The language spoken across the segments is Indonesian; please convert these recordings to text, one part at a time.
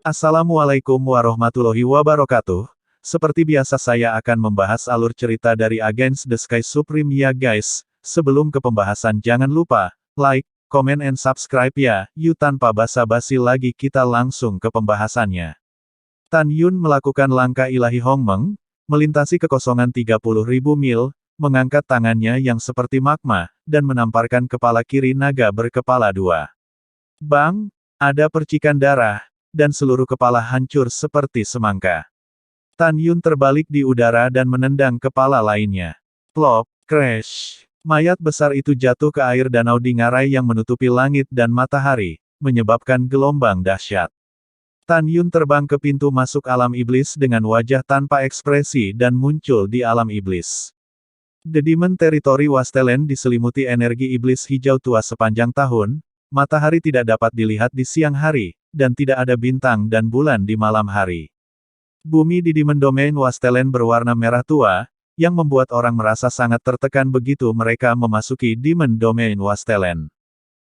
Assalamualaikum warahmatullahi wabarakatuh. Seperti biasa saya akan membahas alur cerita dari Against the Sky Supreme ya guys. Sebelum ke pembahasan jangan lupa, like, comment and subscribe ya. Yuk tanpa basa-basi lagi kita langsung ke pembahasannya. Tan Yun melakukan langkah ilahi Hongmeng, melintasi kekosongan 30.000 mil, mengangkat tangannya yang seperti magma, dan menamparkan kepala kiri naga berkepala dua. Bang! Ada percikan darah, dan seluruh kepala hancur seperti semangka. Tan Yun terbalik di udara dan menendang kepala lainnya. Plop, crash. Mayat besar itu jatuh ke air danau di ngarai yang menutupi langit dan matahari, menyebabkan gelombang dahsyat. Tan Yun terbang ke pintu masuk alam iblis dengan wajah tanpa ekspresi dan muncul di alam iblis. The Demon Territory Wasteland diselimuti energi iblis hijau tua sepanjang tahun. Matahari tidak dapat dilihat di siang hari, dan tidak ada bintang dan bulan di malam hari. Bumi di Demon Domain Wasteland berwarna merah tua, yang membuat orang merasa sangat tertekan begitu mereka memasuki Demon Domain Wasteland.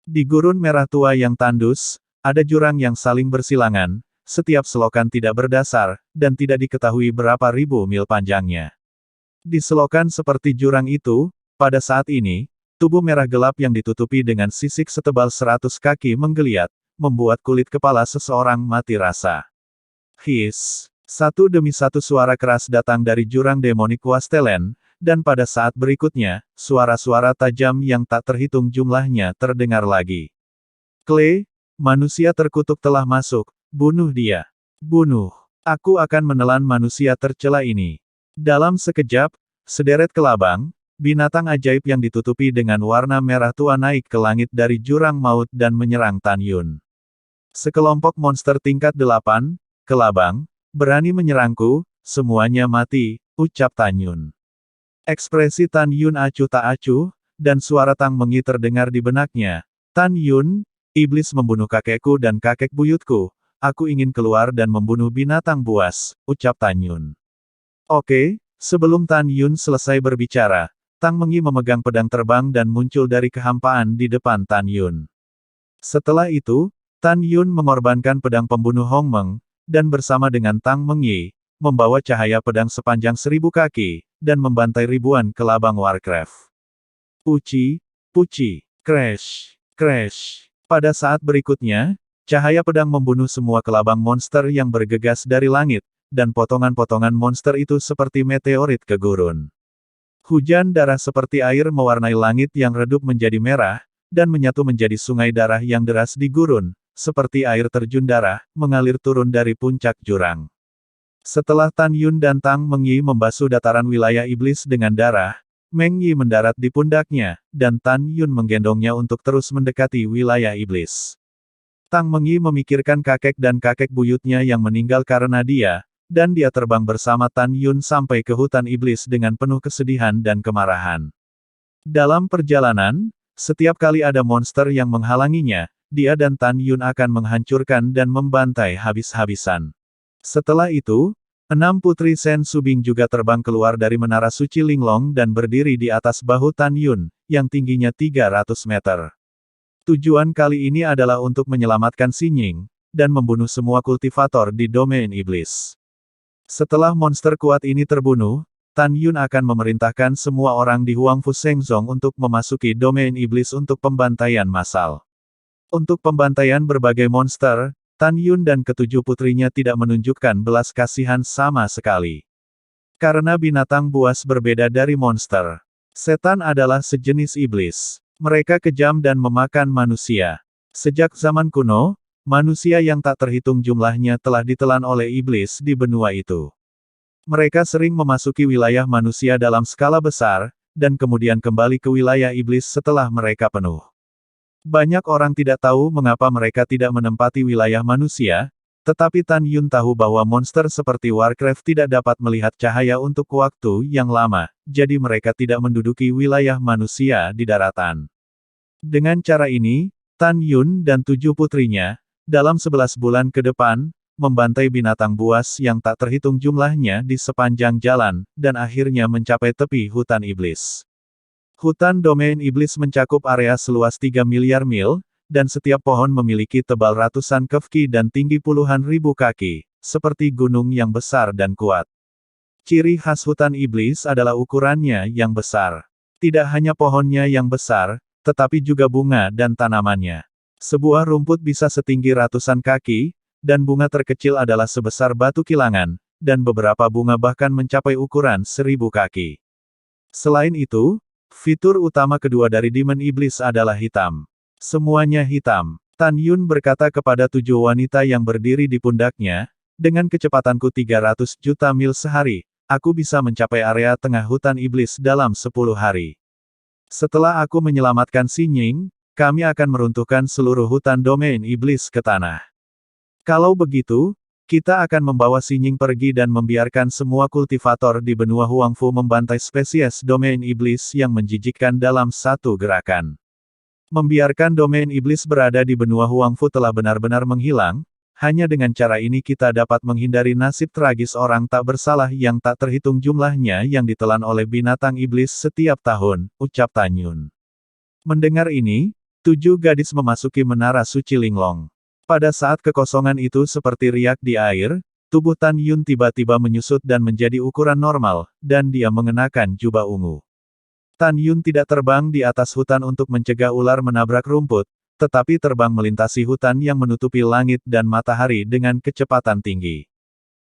Di gurun merah tua yang tandus, ada jurang yang saling bersilangan, setiap selokan tidak berdasar, dan tidak diketahui berapa ribu mil panjangnya. Di selokan seperti jurang itu, pada saat ini, tubuh merah gelap yang ditutupi dengan sisik setebal 100 kaki menggeliat, membuat kulit kepala seseorang mati rasa. Hiss! Satu demi satu suara keras datang dari jurang demonik Wasteland, dan pada saat berikutnya, suara-suara tajam yang tak terhitung jumlahnya terdengar lagi. Clay, manusia terkutuk telah masuk, bunuh dia. Bunuh. Aku akan menelan manusia tercela ini. Dalam sekejap, sederet kelabang, binatang ajaib yang ditutupi dengan warna merah tua naik ke langit dari jurang maut dan menyerang Tan Yun. Sekelompok monster tingkat 8, kelabang, berani menyerangku, semuanya mati, ucap Tan Yun. Ekspresi Tan Yun acuh tak acuh, dan suara Tang Mengi terdengar di benaknya. Tan Yun, iblis membunuh kakekku dan kakek buyutku, aku ingin keluar dan membunuh binatang buas, ucap Tan Yun. Oke, sebelum Tan Yun selesai berbicara, Tang Mengi memegang pedang terbang dan muncul dari kehampaan di depan Tan Yun. Setelah itu, Tan Yun mengorbankan pedang pembunuh Hongmeng, dan bersama dengan Tang Mengi, membawa cahaya pedang sepanjang 1000 kaki, dan membantai ribuan kelabang Warcraft. Puci, puci, crash, crash. Pada saat berikutnya, cahaya pedang membunuh semua kelabang monster yang bergegas dari langit, dan potongan-potongan monster itu seperti meteorit ke gurun. Hujan darah seperti air mewarnai langit yang redup menjadi merah, dan menyatu menjadi sungai darah yang deras di gurun, seperti air terjun darah, mengalir turun dari puncak jurang. Setelah Tan Yun dan Tang Mengi membasuh dataran wilayah iblis dengan darah, Meng Yi mendarat di pundaknya, dan Tan Yun menggendongnya untuk terus mendekati wilayah iblis. Tang Mengi memikirkan kakek dan kakek buyutnya yang meninggal karena dia, dan dia terbang bersama Tan Yun sampai ke hutan iblis dengan penuh kesedihan dan kemarahan. Dalam perjalanan, setiap kali ada monster yang menghalanginya, dia dan Tan Yun akan menghancurkan dan membantai habis-habisan. Setelah itu, 6 putri Sen Subing juga terbang keluar dari menara suci Linglong dan berdiri di atas bahu Tan Yun, yang tingginya 300 meter. Tujuan kali ini adalah untuk menyelamatkan Xingning, dan membunuh semua kultivator di domain iblis. Setelah monster kuat ini terbunuh, Tan Yun akan memerintahkan semua orang di Huangfu Shengzong untuk memasuki domain iblis untuk pembantaian massal. Untuk pembantaian berbagai monster, Tan Yun dan ketujuh putrinya tidak menunjukkan belas kasihan sama sekali. Karena binatang buas berbeda dari monster. Setan adalah sejenis iblis. Mereka kejam dan memakan manusia. Sejak zaman kuno, manusia yang tak terhitung jumlahnya telah ditelan oleh iblis di benua itu. Mereka sering memasuki wilayah manusia dalam skala besar, dan kemudian kembali ke wilayah iblis setelah mereka penuh. Banyak orang tidak tahu mengapa mereka tidak menempati wilayah manusia, tetapi Tan Yun tahu bahwa monster seperti Warcraft tidak dapat melihat cahaya untuk waktu yang lama, jadi mereka tidak menduduki wilayah manusia di daratan. Dengan cara ini, Tan Yun dan 7 putrinya, dalam 11 bulan ke depan, membantai binatang buas yang tak terhitung jumlahnya di sepanjang jalan, dan akhirnya mencapai tepi hutan iblis. Hutan domain iblis mencakup area seluas 3 miliar mil, dan setiap pohon memiliki tebal ratusan kaki dan tinggi puluhan ribu kaki, seperti gunung yang besar dan kuat. Ciri khas hutan iblis adalah ukurannya yang besar. Tidak hanya pohonnya yang besar, tetapi juga bunga dan tanamannya. Sebuah rumput bisa setinggi ratusan kaki, dan bunga terkecil adalah sebesar batu kilangan, dan beberapa bunga bahkan mencapai ukuran 1000 kaki. Selain itu, fitur utama kedua dari Demon Iblis adalah hitam. Semuanya hitam. Tan Yun berkata kepada 7 wanita yang berdiri di pundaknya, dengan kecepatanku 300 juta mil sehari, aku bisa mencapai area tengah hutan iblis dalam 10 hari. Setelah aku menyelamatkan Xi Nying, kami akan meruntuhkan seluruh hutan domain iblis ke tanah. Kalau begitu, kita akan membawa Xi Nying pergi dan membiarkan semua kultivator di benua Huangfu membantai spesies domain iblis yang menjijikkan dalam satu gerakan. Membiarkan domain iblis berada di benua Huangfu telah benar-benar menghilang, hanya dengan cara ini kita dapat menghindari nasib tragis orang tak bersalah yang tak terhitung jumlahnya yang ditelan oleh binatang iblis setiap tahun, ucap Tan Yun. Mendengar ini, 7 gadis memasuki menara suci Linglong. Pada saat kekosongan itu seperti riak di air, tubuh Tan Yun tiba-tiba menyusut dan menjadi ukuran normal, dan dia mengenakan jubah ungu. Tan Yun tidak terbang di atas hutan untuk mencegah ular menabrak rumput, tetapi terbang melintasi hutan yang menutupi langit dan matahari dengan kecepatan tinggi.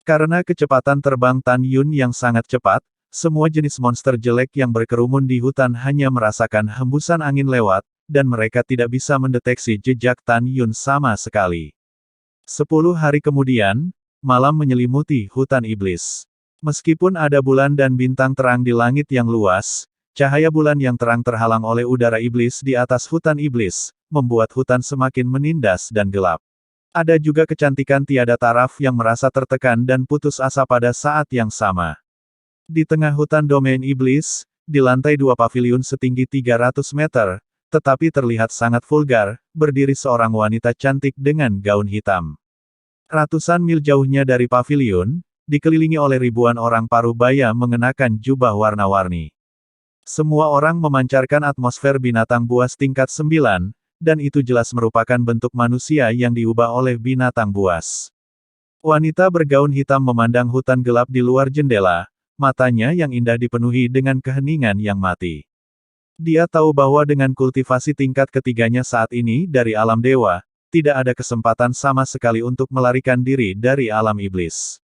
Karena kecepatan terbang Tan Yun yang sangat cepat, semua jenis monster jelek yang berkerumun di hutan hanya merasakan hembusan angin lewat, dan mereka tidak bisa mendeteksi jejak Tan Yun sama sekali. 10 hari kemudian, malam menyelimuti hutan iblis. Meskipun ada bulan dan bintang terang di langit yang luas, cahaya bulan yang terang terhalang oleh udara iblis di atas hutan iblis, membuat hutan semakin menindas dan gelap. Ada juga kecantikan tiada taraf yang merasa tertekan dan putus asa pada saat yang sama. Di tengah hutan domain iblis, di lantai 2 paviliun setinggi 300 meter, tetapi terlihat sangat vulgar, berdiri seorang wanita cantik dengan gaun hitam. Ratusan mil jauhnya dari paviliun, dikelilingi oleh ribuan orang parubaya mengenakan jubah warna-warni. Semua orang memancarkan atmosfer binatang buas tingkat 9, dan itu jelas merupakan bentuk manusia yang diubah oleh binatang buas. Wanita bergaun hitam memandang hutan gelap di luar jendela, matanya yang indah dipenuhi dengan keheningan yang mati. Dia tahu bahwa dengan kultivasi tingkat ketiganya saat ini dari alam dewa, tidak ada kesempatan sama sekali untuk melarikan diri dari alam iblis.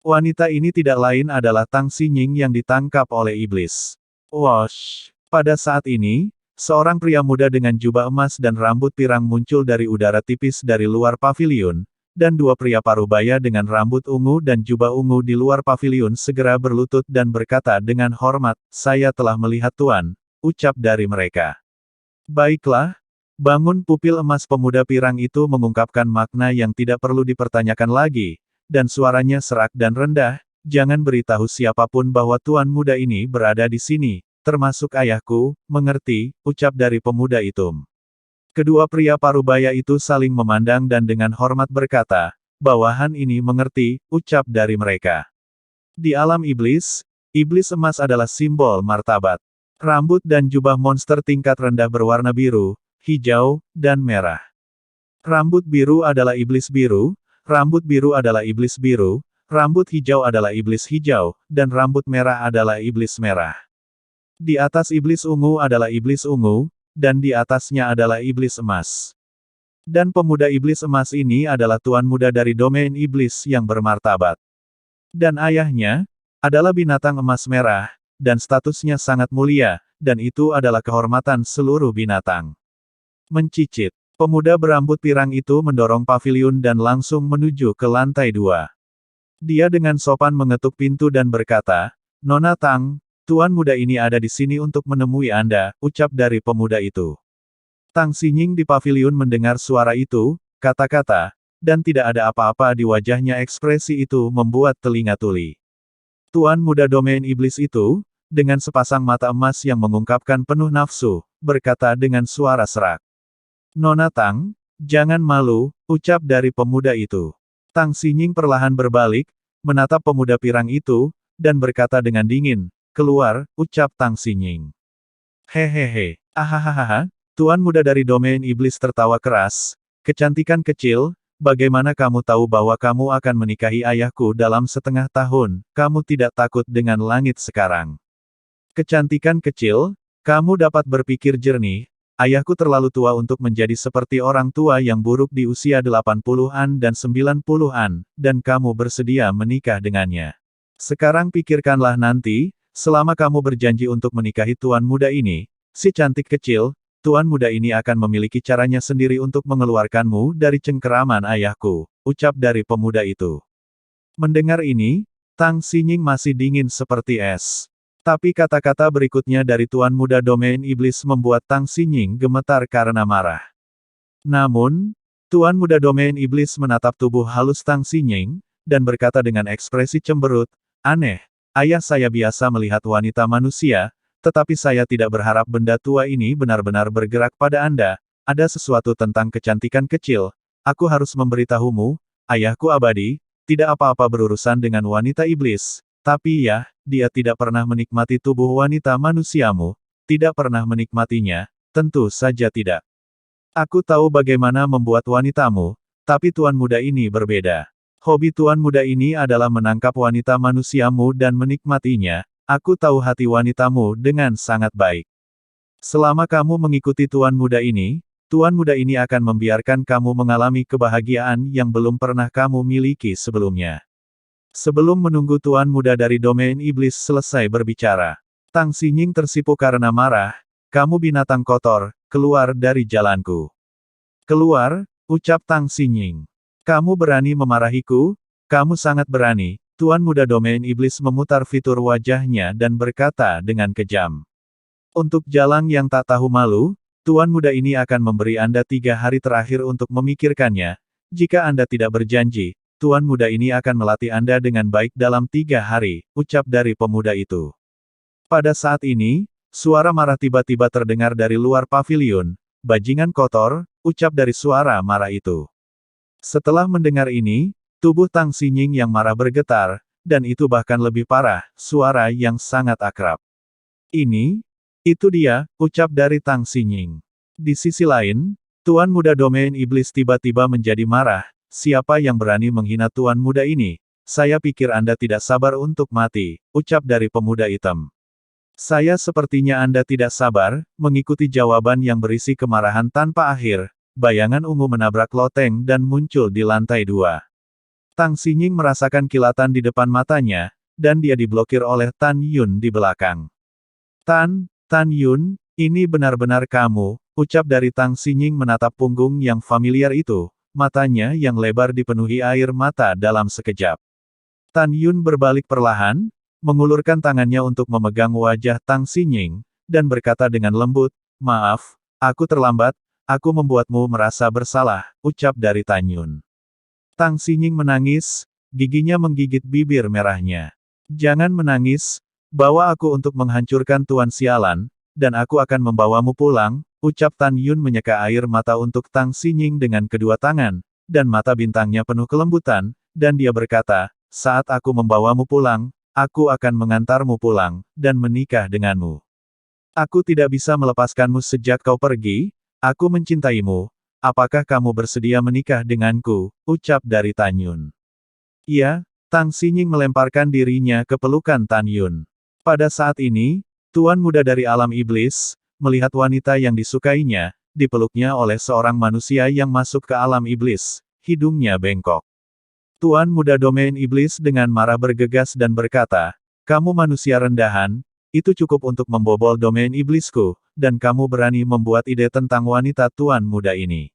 Wanita ini tidak lain adalah Tang Xinying yang ditangkap oleh iblis. Wosh! Pada saat ini, seorang pria muda dengan jubah emas dan rambut pirang muncul dari udara tipis dari luar paviliun, dan 2 pria parubaya dengan rambut ungu dan jubah ungu di luar paviliun segera berlutut dan berkata dengan hormat, "Saya telah melihat Tuan," ucap dari mereka. "Baiklah." Bangun pupil emas pemuda pirang itu mengungkapkan makna yang tidak perlu dipertanyakan lagi, dan suaranya serak dan rendah, "Jangan beritahu siapapun bahwa tuan muda ini berada di sini, termasuk ayahku, mengerti?" ucap dari pemuda itu. Kedua pria parubaya itu saling memandang dan dengan hormat berkata, "Bawahan ini mengerti," ucap dari mereka. Di alam iblis, iblis emas adalah simbol martabat. Rambut dan jubah monster tingkat rendah berwarna biru, hijau, dan merah. Rambut biru adalah iblis biru, rambut biru adalah iblis biru, rambut hijau adalah iblis hijau, dan rambut merah adalah iblis merah. Di atas iblis ungu adalah iblis ungu, dan di atasnya adalah iblis emas. Dan pemuda iblis emas ini adalah tuan muda dari domain iblis yang bermartabat. Dan ayahnya adalah binatang emas merah, dan statusnya sangat mulia, dan itu adalah kehormatan seluruh binatang. Mencicit. Pemuda berambut pirang itu mendorong paviliun dan langsung menuju ke lantai 2. Dia dengan sopan mengetuk pintu dan berkata, "Nona Tang, tuan muda ini ada di sini untuk menemui Anda," ucap dari pemuda itu. Tang Xinying di paviliun mendengar suara itu, kata-kata, dan tidak ada apa-apa di wajahnya. Ekspresi itu membuat telinga tuli. Tuan muda domain iblis itu, dengan sepasang mata emas yang mengungkapkan penuh nafsu, berkata dengan suara serak. "Nona Tang, jangan malu," ucap dari pemuda itu. Tang Xinying perlahan berbalik, menatap pemuda pirang itu, dan berkata dengan dingin, "Keluar," ucap Tang Xinying. "Hehehe, ahahaha, Tuan muda dari domain iblis tertawa keras. Kecantikan kecil, bagaimana kamu tahu bahwa kamu akan menikahi ayahku dalam setengah tahun? Kamu tidak takut dengan langit sekarang. Kecantikan kecil, kamu dapat berpikir jernih. Ayahku terlalu tua untuk menjadi seperti orang tua yang buruk di usia 80-an dan 90-an, dan kamu bersedia menikah dengannya. Sekarang pikirkanlah nanti, selama kamu berjanji untuk menikahi tuan muda ini, si cantik kecil, tuan muda ini akan memiliki caranya sendiri untuk mengeluarkanmu dari cengkeraman ayahku, ucap dari pemuda itu. Mendengar ini, Tang Xinying masih dingin seperti es. Tapi kata-kata berikutnya dari tuan muda domain iblis membuat Tang Xinying gemetar karena marah. Namun, tuan muda domain iblis menatap tubuh halus Tang Xinying, dan berkata dengan ekspresi cemberut, "Aneh, ayah saya biasa melihat wanita manusia, tetapi saya tidak berharap benda tua ini benar-benar bergerak pada Anda. Ada sesuatu tentang kecantikan kecil. Aku harus memberitahumu, ayahku abadi, tidak apa-apa berurusan dengan wanita iblis. Tapi ya, dia tidak pernah menikmati tubuh wanita manusiamu. Tidak pernah menikmatinya, tentu saja tidak. Aku tahu bagaimana membuat wanitamu, tapi tuan muda ini berbeda. Hobi tuan muda ini adalah menangkap wanita manusiamu dan menikmatinya. Aku tahu hati wanitamu dengan sangat baik. Selama kamu mengikuti tuan muda ini akan membiarkan kamu mengalami kebahagiaan yang belum pernah kamu miliki sebelumnya." Sebelum menunggu tuan muda dari domain iblis selesai berbicara, Tang Xinying tersipu karena marah. "Kamu binatang kotor, keluar dari jalanku." "Keluar," ucap Tang Xinying. "Kamu berani memarahiku? Kamu sangat berani." Tuan muda domain iblis memutar fitur wajahnya dan berkata dengan kejam. "Untuk jalang yang tak tahu malu, tuan muda ini akan memberi Anda 3 hari terakhir untuk memikirkannya. Jika Anda tidak berjanji, tuan muda ini akan melatih Anda dengan baik dalam 3 hari, ucap dari pemuda itu. Pada saat ini, suara marah tiba-tiba terdengar dari luar paviliun. "Bajingan kotor," ucap dari suara marah itu. Setelah mendengar ini, tubuh Tang Xinying yang marah bergetar, dan itu bahkan lebih parah, suara yang sangat akrab. Itu dia," ucap dari Tang Xinying. Di sisi lain, tuan muda domain iblis tiba-tiba menjadi marah. "Siapa yang berani menghina tuan muda ini? Saya pikir Anda tidak sabar untuk mati," ucap dari pemuda hitam. "Saya sepertinya Anda tidak sabar," mengikuti jawaban yang berisi kemarahan tanpa akhir, bayangan ungu menabrak loteng dan muncul di lantai 2. Tang Xinying merasakan kilatan di depan matanya, dan dia diblokir oleh Tan Yun di belakang. Tan Yun, ini benar-benar kamu," ucap dari Tang Xinying menatap punggung yang familiar itu. Matanya yang lebar dipenuhi air mata dalam sekejap. Tan Yun berbalik perlahan, mengulurkan tangannya untuk memegang wajah Tang Xinying, dan berkata dengan lembut, "Maaf, aku terlambat, aku membuatmu merasa bersalah," ucap dari Tan Yun. Tang Xinying menangis, giginya menggigit bibir merahnya. "Jangan menangis, bawa aku untuk menghancurkan Tuan Sialan, dan aku akan membawamu pulang," ucap Tan Yun menyeka air mata untuk Tang Xinying dengan kedua tangan, dan mata bintangnya penuh kelembutan, dan dia berkata, "Saat aku membawamu pulang, aku akan mengantarmu pulang, dan menikah denganmu. Aku tidak bisa melepaskanmu sejak kau pergi, aku mencintaimu. Apakah kamu bersedia menikah denganku?" ucap dari Tan Yun. "Iya," Tang Xinying melemparkan dirinya ke pelukan Tan Yun. Pada saat ini, tuan muda dari alam iblis, melihat wanita yang disukainya, dipeluknya oleh seorang manusia yang masuk ke alam iblis, hidungnya bengkok. Tuan muda domain iblis dengan marah bergegas dan berkata, "Kamu manusia rendahan, itu cukup untuk membobol domain iblisku, dan kamu berani membuat ide tentang wanita tuan muda ini.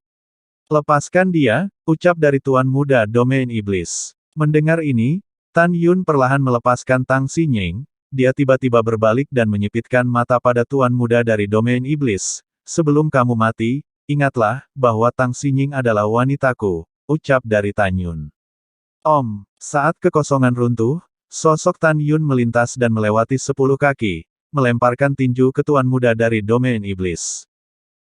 Lepaskan dia," ucap dari tuan muda domain iblis. Mendengar ini, Tan Yun perlahan melepaskan Tang Xinying, dia tiba-tiba berbalik dan menyipitkan mata pada tuan muda dari domain iblis. "Sebelum kamu mati, ingatlah, bahwa Tang Xinying adalah wanitaku," ucap dari Tan Yun. Saat kekosongan runtuh, sosok Tan Yun melintas dan melewati 10 kaki, melemparkan tinju ke tuan muda dari domain iblis.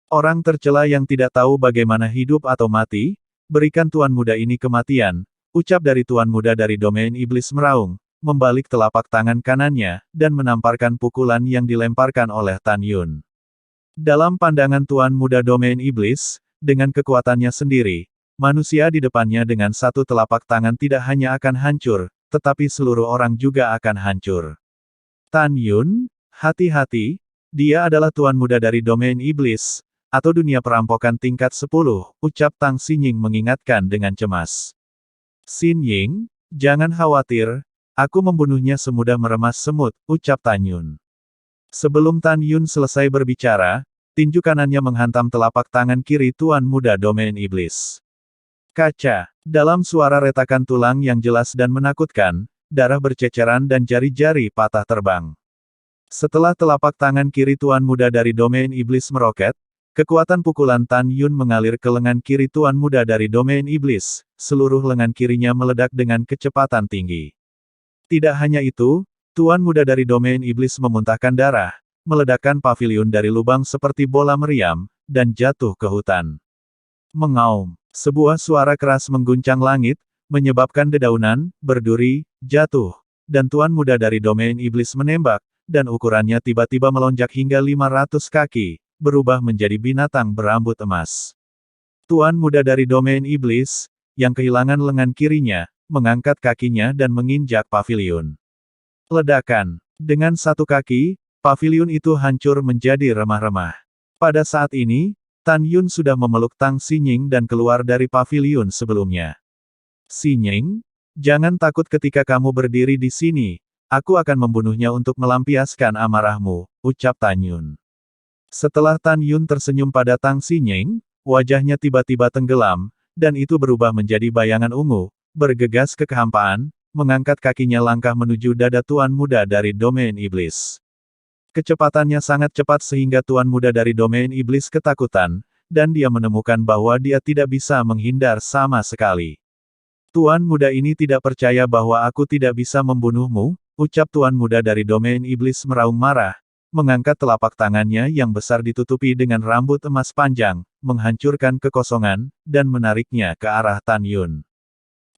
"Orang tercela yang tidak tahu bagaimana hidup atau mati, berikan tuan muda ini kematian," ucap dari tuan muda dari domain iblis meraung, membalik telapak tangan kanannya, dan menamparkan pukulan yang dilemparkan oleh Tan Yun. Dalam pandangan Tuan Muda Domain Iblis, dengan kekuatannya sendiri, manusia di depannya dengan satu telapak tangan tidak hanya akan hancur, tetapi seluruh orang juga akan hancur. Tan Yun, hati-hati, dia adalah Tuan Muda dari Domain Iblis, atau dunia perampokan tingkat 10, ucap Tang Xinying mengingatkan dengan cemas. Xin Ying, jangan khawatir, aku membunuhnya semudah meremas semut, ucap Tan Yun. Sebelum Tan Yun selesai berbicara, tinju kanannya menghantam telapak tangan kiri Tuan Muda Domain Iblis. Kaca, dalam suara retakan tulang yang jelas dan menakutkan, darah berceceran dan jari-jari patah terbang. Setelah telapak tangan kiri Tuan Muda dari Domain Iblis meroket, kekuatan pukulan Tan Yun mengalir ke lengan kiri Tuan Muda dari Domain Iblis, seluruh lengan kirinya meledak dengan kecepatan tinggi. Tidak hanya itu, Tuan Muda dari Domain Iblis memuntahkan darah, meledakkan paviliun dari lubang seperti bola meriam, dan jatuh ke hutan. Mengaum, sebuah suara keras mengguncang langit, menyebabkan dedaunan, berduri, jatuh, dan Tuan Muda dari Domain Iblis menembak, dan ukurannya tiba-tiba melonjak hingga 500 kaki, berubah menjadi binatang berambut emas. Tuan Muda dari Domain Iblis, yang kehilangan lengan kirinya, mengangkat kakinya dan menginjak paviliun. Ledakan. Dengan satu kaki, paviliun itu hancur menjadi remah-remah. Pada saat ini, Tan Yun sudah memeluk Tang Xinying dan keluar dari paviliun sebelumnya. Xinying, jangan takut ketika kamu berdiri di sini, aku akan membunuhnya untuk melampiaskan amarahmu, ucap Tan Yun. Setelah Tan Yun tersenyum pada Tang Xinying, wajahnya tiba-tiba tenggelam, dan itu berubah menjadi bayangan ungu, bergegas ke kehampaan, mengangkat kakinya langkah menuju dada Tuan Muda dari Domain Iblis. Kecepatannya sangat cepat sehingga Tuan Muda dari Domain Iblis ketakutan, dan dia menemukan bahwa dia tidak bisa menghindar sama sekali. Tuan Muda ini tidak percaya bahwa aku tidak bisa membunuhmu, ucap Tuan Muda dari Domain Iblis meraung marah, mengangkat telapak tangannya yang besar ditutupi dengan rambut emas panjang, menghancurkan kekosongan, dan menariknya ke arah Tan Yun.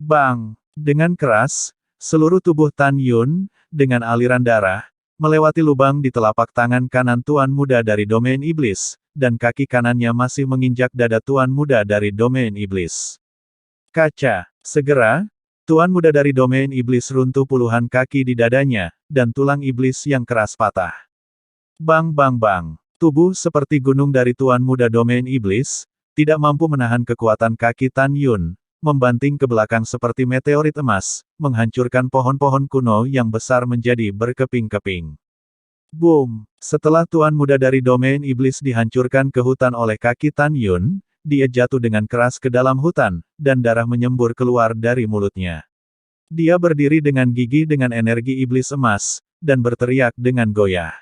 Bang! Dengan keras, seluruh tubuh Tan Yun, dengan aliran darah, melewati lubang di telapak tangan kanan Tuan Muda dari Domain Iblis, dan kaki kanannya masih menginjak dada Tuan Muda dari Domain Iblis. Kaca. Segera, Tuan Muda dari Domain Iblis runtuh puluhan kaki di dadanya, dan tulang iblis yang keras patah. Bang bang bang. Tubuh seperti gunung dari Tuan Muda Domain Iblis, tidak mampu menahan kekuatan kaki Tan Yun, membanting ke belakang seperti meteorit emas, menghancurkan pohon-pohon kuno yang besar menjadi berkeping-keping. Boom! Setelah Tuan Muda dari Domain Iblis dihancurkan ke hutan oleh kaki Tan Yun, dia jatuh dengan keras ke dalam hutan, dan darah menyembur keluar dari mulutnya. Dia berdiri dengan gigih dengan energi iblis emas, dan berteriak dengan goyah.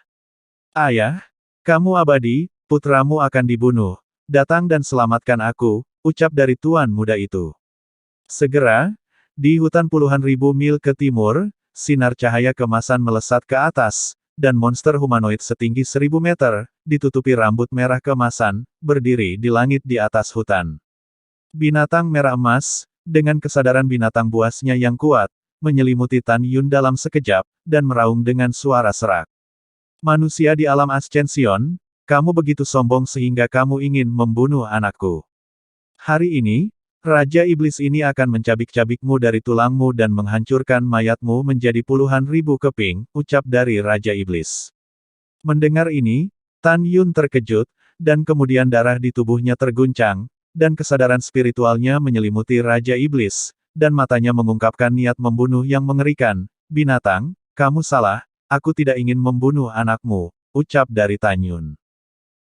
Ayah! Kamu abadi, putramu akan dibunuh. Datang dan selamatkan aku, ucap dari Tuan Muda itu. Segera, di hutan puluhan ribu mil ke timur, sinar cahaya kemasan melesat ke atas, dan monster humanoid setinggi 1000 meter, ditutupi rambut merah kemasan, berdiri di langit di atas hutan. Binatang merah emas, dengan kesadaran binatang buasnya yang kuat, menyelimuti Tan Yun dalam sekejap, dan meraung dengan suara serak. Manusia di alam Ascension, kamu begitu sombong sehingga kamu ingin membunuh anakku. Hari ini, Raja Iblis ini akan mencabik-cabikmu dari tulangmu dan menghancurkan mayatmu menjadi puluhan ribu keping, ucap dari Raja Iblis. Mendengar ini, Tan Yun terkejut, dan kemudian darah di tubuhnya terguncang, dan kesadaran spiritualnya menyelimuti Raja Iblis, dan matanya mengungkapkan niat membunuh yang mengerikan. Binatang, kamu salah, aku tidak ingin membunuh anakmu, ucap dari Tan Yun.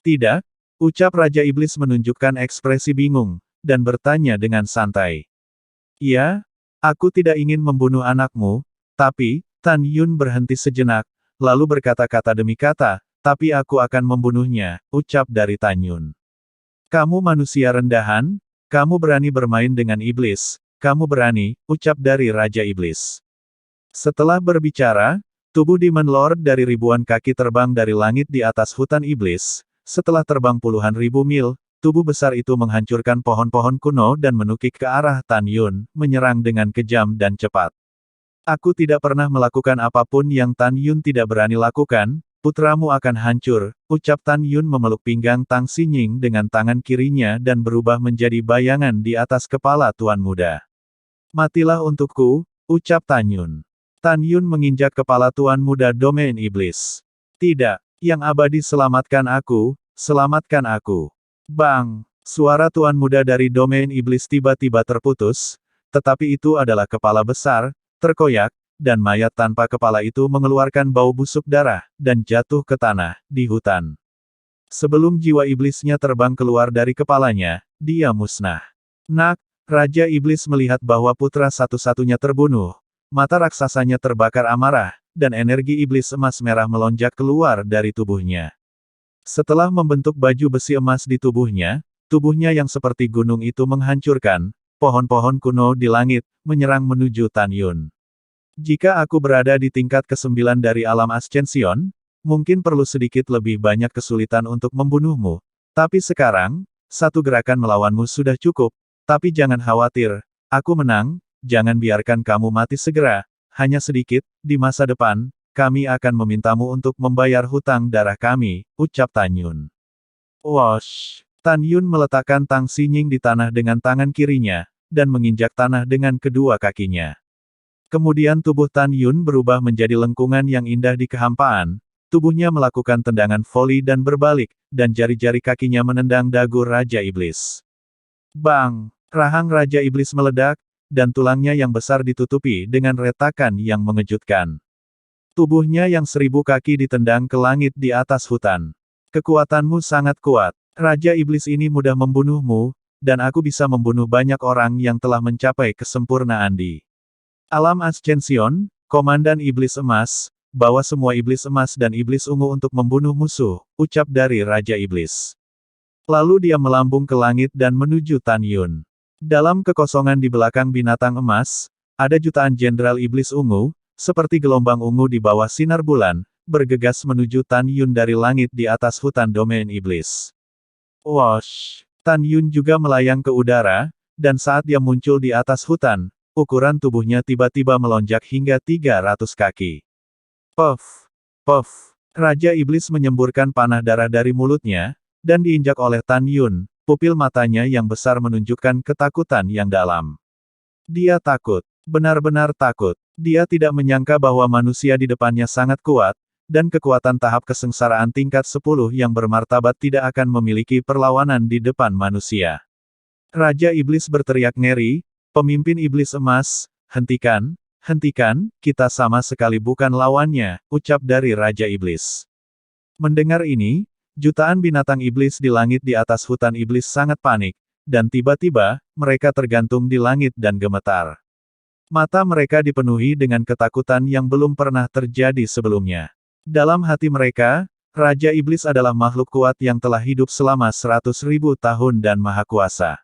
Tidak, ucap Raja Iblis menunjukkan ekspresi bingung, dan bertanya dengan santai. Iya, aku tidak ingin membunuh anakmu, tapi, Tan Yun berhenti sejenak, lalu berkata-kata demi kata, tapi aku akan membunuhnya, ucap dari Tan Yun. Kamu manusia rendahan, kamu berani bermain dengan iblis, kamu berani, ucap dari Raja Iblis. Setelah berbicara, tubuh Demon Lord dari ribuan kaki terbang dari langit di atas hutan iblis, setelah terbang puluhan ribu mil, tubuh besar itu menghancurkan pohon-pohon kuno dan menukik ke arah Tan Yun, menyerang dengan kejam dan cepat. Aku tidak pernah melakukan apapun yang Tan Yun tidak berani lakukan, putramu akan hancur, ucap Tan Yun memeluk pinggang Tang Xinying dengan tangan kirinya dan berubah menjadi bayangan di atas kepala Tuan Muda. Matilah untukku, ucap Tan Yun. Tan Yun menginjak kepala Tuan Muda Domain Iblis. Tidak, yang abadi selamatkan aku, selamatkan aku. Bang! Suara Tuan Muda dari Domain Iblis tiba-tiba terputus, tetapi itu adalah kepala besar, terkoyak, dan mayat tanpa kepala itu mengeluarkan bau busuk darah, dan jatuh ke tanah, di hutan. Sebelum jiwa iblisnya terbang keluar dari kepalanya, dia musnah. Nak, Raja Iblis melihat bahwa putra satu-satunya terbunuh, mata raksasanya terbakar amarah, dan energi iblis emas merah melonjak keluar dari tubuhnya. Setelah membentuk baju besi emas di tubuhnya yang seperti gunung itu menghancurkan, pohon-pohon kuno di langit, menyerang menuju Tan Yun. Jika aku berada di tingkat ke-9 dari alam Ascension, mungkin perlu sedikit lebih banyak kesulitan untuk membunuhmu. Tapi sekarang, satu gerakan melawanmu sudah cukup. Tapi jangan khawatir, aku menang, jangan biarkan kamu mati segera, hanya sedikit, di masa depan, kami akan memintamu untuk membayar hutang darah kami, ucap Tan Yun. Wosh! Tan Yun meletakkan Tang Xinying di tanah dengan tangan kirinya, dan menginjak tanah dengan kedua kakinya. Kemudian tubuh Tan Yun berubah menjadi lengkungan yang indah di kehampaan, tubuhnya melakukan tendangan voli dan berbalik, dan jari-jari kakinya menendang dagu Raja Iblis. Bang! Rahang Raja Iblis meledak, dan tulangnya yang besar ditutupi dengan retakan yang mengejutkan. Tubuhnya yang 1000 kaki ditendang ke langit di atas hutan. Kekuatanmu sangat kuat. Raja Iblis ini mudah membunuhmu, dan aku bisa membunuh banyak orang yang telah mencapai kesempurnaan di alam Ascension. Komandan Iblis Emas, bawa semua Iblis Emas dan Iblis Ungu untuk membunuh musuh, ucap dari Raja Iblis. Lalu dia melambung ke langit dan menuju Tan Yun. Dalam kekosongan di belakang binatang emas, ada jutaan jenderal Iblis Ungu, seperti gelombang ungu di bawah sinar bulan, bergegas menuju Tan Yun dari langit di atas hutan Domain Iblis. Wosh! Tan Yun juga melayang ke udara, dan saat dia muncul di atas hutan, ukuran tubuhnya tiba-tiba melonjak hingga 300 kaki. Puff! Puff! Raja Iblis menyemburkan panah darah dari mulutnya, dan diinjak oleh Tan Yun, pupil matanya yang besar menunjukkan ketakutan yang dalam. Dia takut. Benar-benar takut. Dia tidak menyangka bahwa manusia di depannya sangat kuat, dan kekuatan tahap kesengsaraan tingkat 10 yang bermartabat tidak akan memiliki perlawanan di depan manusia. Raja Iblis berteriak ngeri, pemimpin Iblis Emas, hentikan, hentikan, kita sama sekali bukan lawannya, ucap dari Raja Iblis. Mendengar ini, jutaan binatang iblis di langit di atas hutan iblis sangat panik, dan tiba-tiba, mereka tergantung di langit dan gemetar. Mata mereka dipenuhi dengan ketakutan yang belum pernah terjadi sebelumnya. Dalam hati mereka, Raja Iblis adalah makhluk kuat yang telah hidup selama 100.000 tahun dan maha kuasa.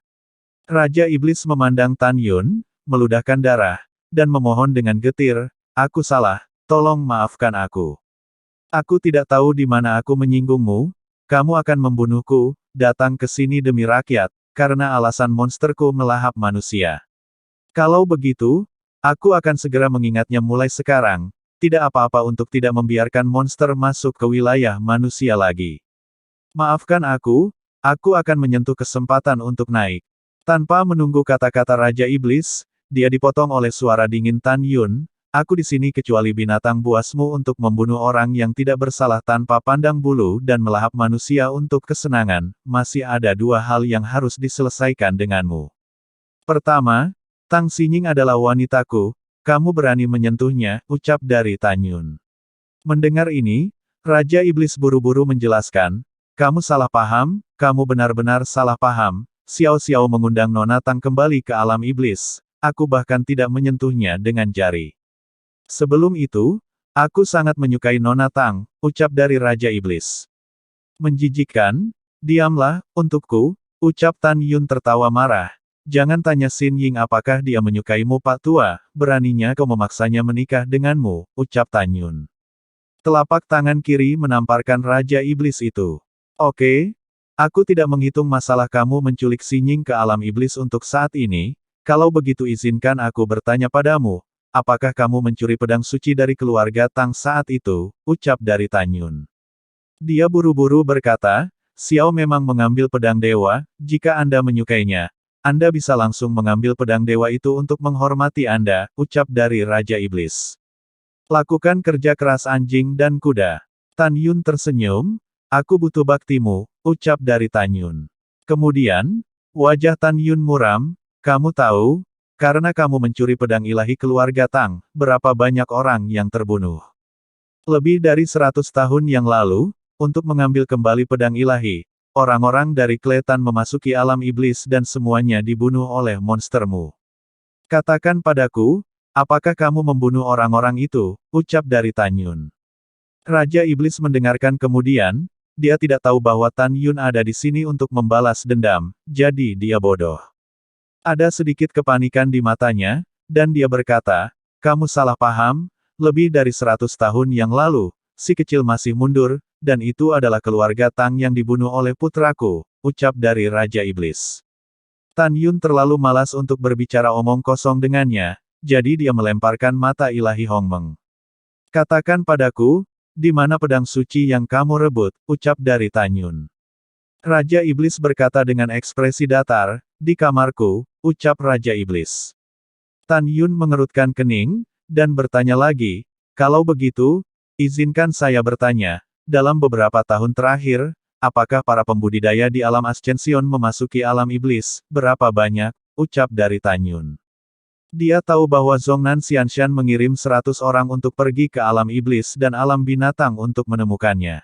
Raja Iblis memandang Tan Yun, meludahkan darah, dan memohon dengan getir, aku salah, tolong maafkan aku. Aku tidak tahu di mana aku menyinggungmu, kamu akan membunuhku, datang ke sini demi rakyat, karena alasan monsterku melahap manusia. Kalau begitu, aku akan segera mengingatnya mulai sekarang, tidak apa-apa untuk tidak membiarkan monster masuk ke wilayah manusia lagi. Maafkan aku akan menyentuh kesempatan untuk naik. Tanpa menunggu kata-kata Raja Iblis, dia dipotong oleh suara dingin Tan Yun, aku di sini kecuali binatang buasmu untuk membunuh orang yang tidak bersalah tanpa pandang bulu dan melahap manusia untuk kesenangan, masih ada dua hal yang harus diselesaikan denganmu. Pertama, Tang Xinying adalah wanitaku, kamu berani menyentuhnya, ucap dari Tan Yun. Mendengar ini, Raja Iblis buru-buru menjelaskan, kamu salah paham, kamu benar-benar salah paham, Xiao-Xiao mengundang Nona Tang kembali ke alam iblis, aku bahkan tidak menyentuhnya dengan jari. Sebelum itu, aku sangat menyukai Nona Tang, ucap dari Raja Iblis. Menjijikkan, diamlah, untukku, ucap Tan Yun tertawa marah. Jangan tanya Xin Ying apakah dia menyukaimu Pak Tua, beraninya kau memaksanya menikah denganmu, ucap Tan Yun. Telapak tangan kiri menamparkan Raja Iblis itu. Oke, aku tidak menghitung masalah kamu menculik Xin Ying ke alam iblis untuk saat ini, kalau begitu izinkan aku bertanya padamu, apakah kamu mencuri pedang suci dari keluarga Tang saat itu? Ucap dari Tan Yun. Dia buru-buru berkata, Xiao memang mengambil pedang dewa, jika Anda menyukainya, Anda bisa langsung mengambil pedang dewa itu untuk menghormati Anda, ucap dari Raja Iblis. Lakukan kerja keras anjing dan kuda. Tan Yun tersenyum, aku butuh baktimu, ucap dari Tan Yun. Kemudian, wajah Tan Yun muram, kamu tahu, karena kamu mencuri pedang ilahi keluarga Tang, berapa banyak orang yang terbunuh. Lebih dari 100 tahun yang lalu, untuk mengambil kembali pedang ilahi, orang-orang dari Kletan memasuki alam iblis dan semuanya dibunuh oleh monstermu. Katakan padaku, apakah kamu membunuh orang-orang itu, ucap dari Tan Yun. Raja Iblis mendengarkan kemudian, dia tidak tahu bahwa Tan Yun ada di sini untuk membalas dendam, jadi dia bodoh. Ada sedikit kepanikan di matanya, dan dia berkata, kamu salah paham, lebih dari 100 tahun yang lalu, si kecil masih mundur, dan itu adalah keluarga Tang yang dibunuh oleh putraku, ucap dari Raja Iblis. Tan Yun terlalu malas untuk berbicara omong kosong dengannya, jadi dia melemparkan mata ilahi Hongmeng. Katakan padaku, di mana pedang suci yang kamu rebut, ucap dari Tan Yun. Raja Iblis berkata dengan ekspresi datar, di kamarku, ucap Raja Iblis. Tan Yun mengerutkan kening, dan bertanya lagi, kalau begitu, izinkan saya bertanya, dalam beberapa tahun terakhir, apakah para pembudidaya di alam Ascension memasuki alam iblis, berapa banyak, ucap dari Tan Yun. Dia tahu bahwa Zhongnan Xianshan mengirim 100 orang untuk pergi ke alam iblis dan alam binatang untuk menemukannya.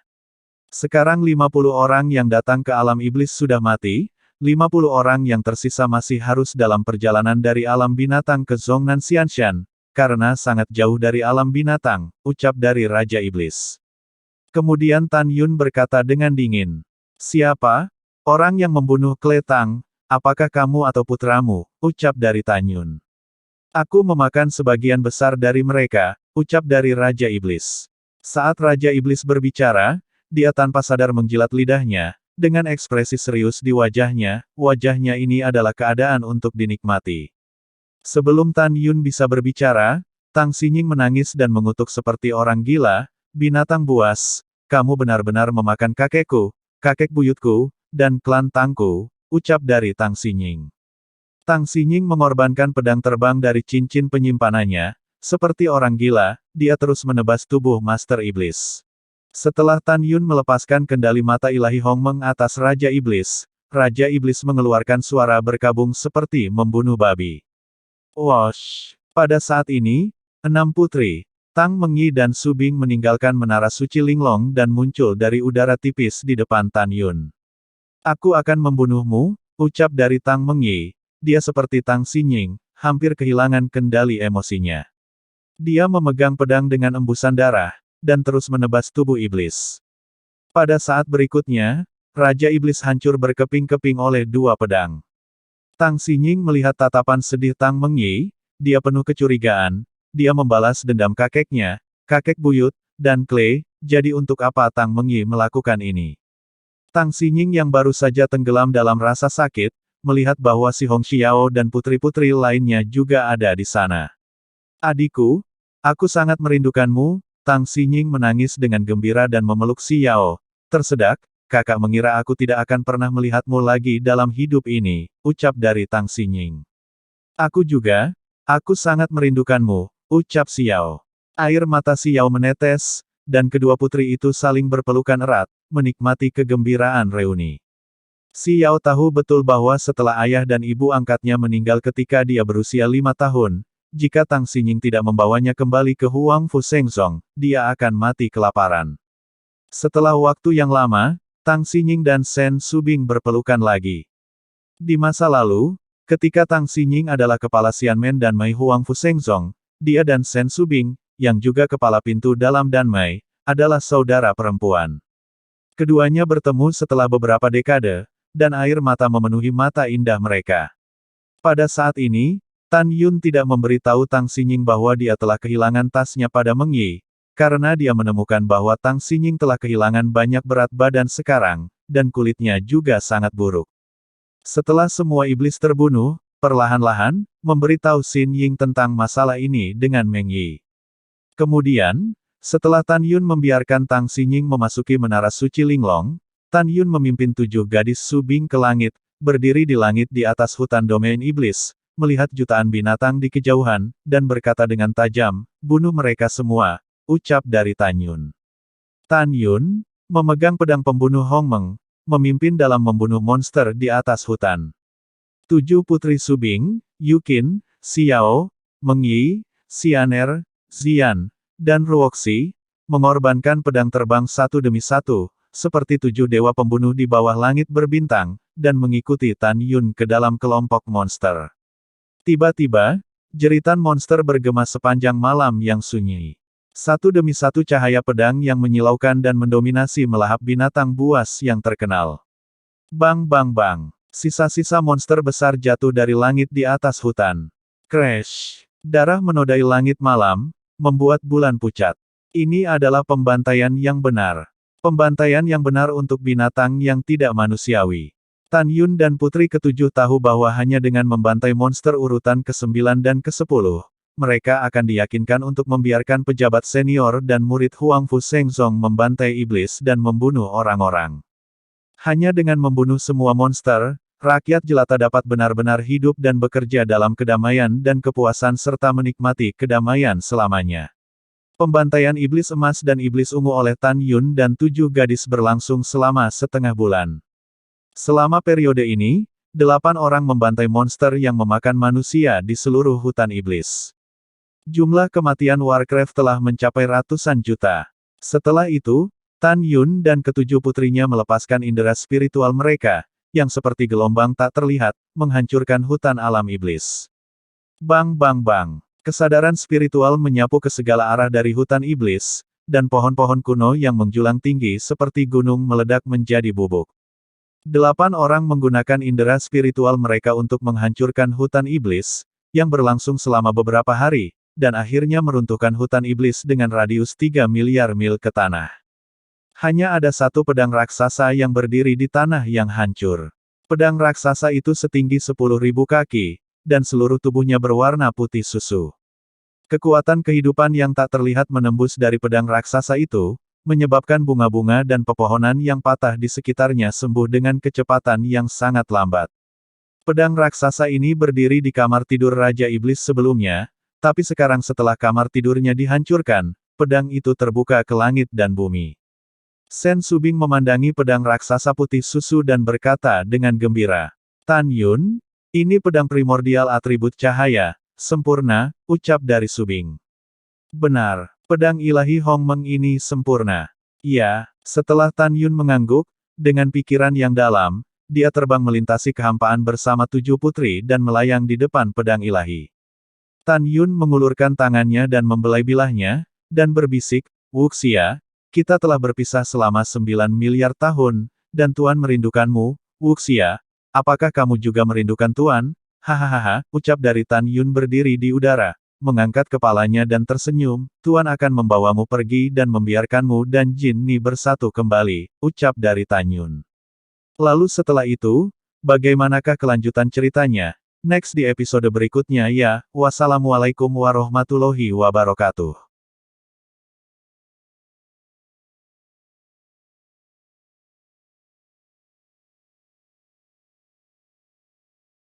Sekarang 50 orang yang datang ke alam iblis sudah mati, 50 orang yang tersisa masih harus dalam perjalanan dari alam binatang ke Zhongnan Xianshan, karena sangat jauh dari alam binatang, ucap dari Raja Iblis. Kemudian Tan Yun berkata dengan dingin, siapa? Orang yang membunuh Kletang, apakah kamu atau putramu, ucap dari Tan Yun. Aku memakan sebagian besar dari mereka, ucap dari Raja Iblis. Saat Raja Iblis berbicara, dia tanpa sadar menjilat lidahnya, dengan ekspresi serius di wajahnya ini adalah keadaan untuk dinikmati. Sebelum Tan Yun bisa berbicara, Tang Xinying menangis dan mengutuk seperti orang gila, binatang buas, kamu benar-benar memakan kakekku, kakek buyutku, dan klan Tangku, ucap dari Tang Xinying. Tang Xinying mengorbankan pedang terbang dari cincin penyimpanannya, seperti orang gila, dia terus menebas tubuh Master Iblis. Setelah Tan Yun melepaskan kendali mata ilahi Hongmeng atas Raja Iblis mengeluarkan suara berkabung seperti membunuh babi. Wosh! Pada saat ini, 6 putri, Tang Mengyi dan Su Bing meninggalkan menara suci Linglong dan muncul dari udara tipis di depan Tan Yun. Aku akan membunuhmu, ucap dari Tang Mengyi. Dia seperti Tang Xinying, hampir kehilangan kendali emosinya. Dia memegang pedang dengan embusan darah, dan terus menebas tubuh iblis. Pada saat berikutnya, Raja Iblis hancur berkeping-keping oleh 2 pedang. Tang Xinying melihat tatapan sedih Tang Mengyi, dia penuh kecurigaan, dia membalas dendam kakeknya, kakek buyut, dan Clay, jadi untuk apa Tang Mengyi melakukan ini? Tang Xinying yang baru saja tenggelam dalam rasa sakit, melihat bahwa si Hong Xiao dan putri-putri lainnya juga ada di sana. Adikku, aku sangat merindukanmu, Tang Xinying menangis dengan gembira dan memeluk Xiao. Tersedak, kakak mengira aku tidak akan pernah melihatmu lagi dalam hidup ini, ucap dari Tang Xinying. Aku juga, aku sangat merindukanmu, ucap Xiao. Air mata Xiao menetes, dan kedua putri itu saling berpelukan erat, menikmati kegembiraan reuni. Xiao tahu betul bahwa setelah ayah dan ibu angkatnya meninggal ketika dia berusia 5 tahun, jika Tang Xinying tidak membawanya kembali ke Huangfu Shengzong, dia akan mati kelaparan. Setelah waktu yang lama, Tang Xinying dan Shen Subing berpelukan lagi. Di masa lalu, ketika Tang Xinying adalah kepala Xianmen dan Mai Huangfu Shengzong, dia dan Shen Subing, yang juga kepala pintu dalam Danmai, adalah saudara perempuan. Keduanya bertemu setelah beberapa dekade, dan air mata memenuhi mata indah mereka. Pada saat ini, Tan Yun tidak memberitahu Tang Xinying bahwa dia telah kehilangan tasnya pada Mengyi, karena dia menemukan bahwa Tang Xinying telah kehilangan banyak berat badan sekarang, dan kulitnya juga sangat buruk. Setelah semua iblis terbunuh, perlahan-lahan, memberitahu Xin Ying tentang masalah ini dengan Meng Yi. Kemudian, setelah Tan Yun membiarkan Tang Xinying memasuki menara suci Linglong, Tan Yun memimpin 7 gadis Subing ke langit, berdiri di langit di atas hutan domain iblis, melihat jutaan binatang di kejauhan, dan berkata dengan tajam, "Bunuh mereka semua," ucap dari Tan Yun. Tan Yun, memegang pedang pembunuh Hong Meng, memimpin dalam membunuh monster di atas hutan. 7 putri Subing, Yukin, Xiao, Meng Yi, Xianer, Zian, dan Ruoxi, mengorbankan pedang terbang satu demi satu, seperti 7 dewa pembunuh di bawah langit berbintang, dan mengikuti Tan Yun ke dalam kelompok monster. Tiba-tiba, jeritan monster bergema sepanjang malam yang sunyi. Satu demi satu cahaya pedang yang menyilaukan dan mendominasi melahap binatang buas yang terkenal. Bang bang bang. Sisa-sisa monster besar jatuh dari langit di atas hutan. Crash. Darah menodai langit malam, membuat bulan pucat. Ini adalah pembantaian yang benar. Pembantaian yang benar untuk binatang yang tidak manusiawi. Tan Yun dan putri ke-7 tahu bahwa hanya dengan membantai monster urutan ke-9 dan ke-10, mereka akan diyakinkan untuk membiarkan pejabat senior dan murid Huang Fu Shengzong membantai iblis dan membunuh orang-orang. Hanya dengan membunuh semua monster, rakyat jelata dapat benar-benar hidup dan bekerja dalam kedamaian dan kepuasan serta menikmati kedamaian selamanya. Pembantaian iblis emas dan iblis ungu oleh Tan Yun dan 7 gadis berlangsung selama setengah bulan. Selama periode ini, 8 orang membantai monster yang memakan manusia di seluruh hutan iblis. Jumlah kematian Warcraft telah mencapai ratusan juta. Setelah itu, Tan Yun dan ke-7 putrinya melepaskan indera spiritual mereka, yang seperti gelombang tak terlihat, menghancurkan hutan alam iblis. Bang bang bang. Kesadaran spiritual menyapu ke segala arah dari hutan iblis, dan pohon-pohon kuno yang menjulang tinggi seperti gunung meledak menjadi bubuk. 8 orang menggunakan indera spiritual mereka untuk menghancurkan hutan iblis, yang berlangsung selama beberapa hari, dan akhirnya meruntuhkan hutan iblis dengan radius 3 miliar mil ke tanah. Hanya ada satu pedang raksasa yang berdiri di tanah yang hancur. Pedang raksasa itu setinggi 10.000 kaki, dan seluruh tubuhnya berwarna putih susu. Kekuatan kehidupan yang tak terlihat menembus dari pedang raksasa itu, menyebabkan bunga-bunga dan pepohonan yang patah di sekitarnya sembuh dengan kecepatan yang sangat lambat. Pedang raksasa ini berdiri di kamar tidur Raja Iblis sebelumnya, tapi sekarang setelah kamar tidurnya dihancurkan, pedang itu terbuka ke langit dan bumi. Sen Subing memandangi pedang raksasa putih susu dan berkata dengan gembira, "Tan Yun, ini pedang primordial atribut cahaya, sempurna," ucap dari Subing. "Benar, pedang ilahi Hong Meng ini sempurna." "Iya." Setelah Tan Yun mengangguk, dengan pikiran yang dalam, dia terbang melintasi kehampaan bersama 7 putri dan melayang di depan pedang ilahi. Tan Yun mengulurkan tangannya dan membelai bilahnya, dan berbisik, "Wuxia, kita telah berpisah selama 9 miliar tahun, dan Tuan merindukanmu, Wuxia. Apakah kamu juga merindukan Tuan?" "Hahaha," ucap dari Tan Yun berdiri di udara, mengangkat kepalanya dan tersenyum, "Tuan akan membawamu pergi dan membiarkanmu dan Jin Ni bersatu kembali," ucap dari Tan Yun. Lalu setelah itu, bagaimanakah kelanjutan ceritanya? Next di episode berikutnya ya, wassalamualaikum warahmatullahi wabarakatuh.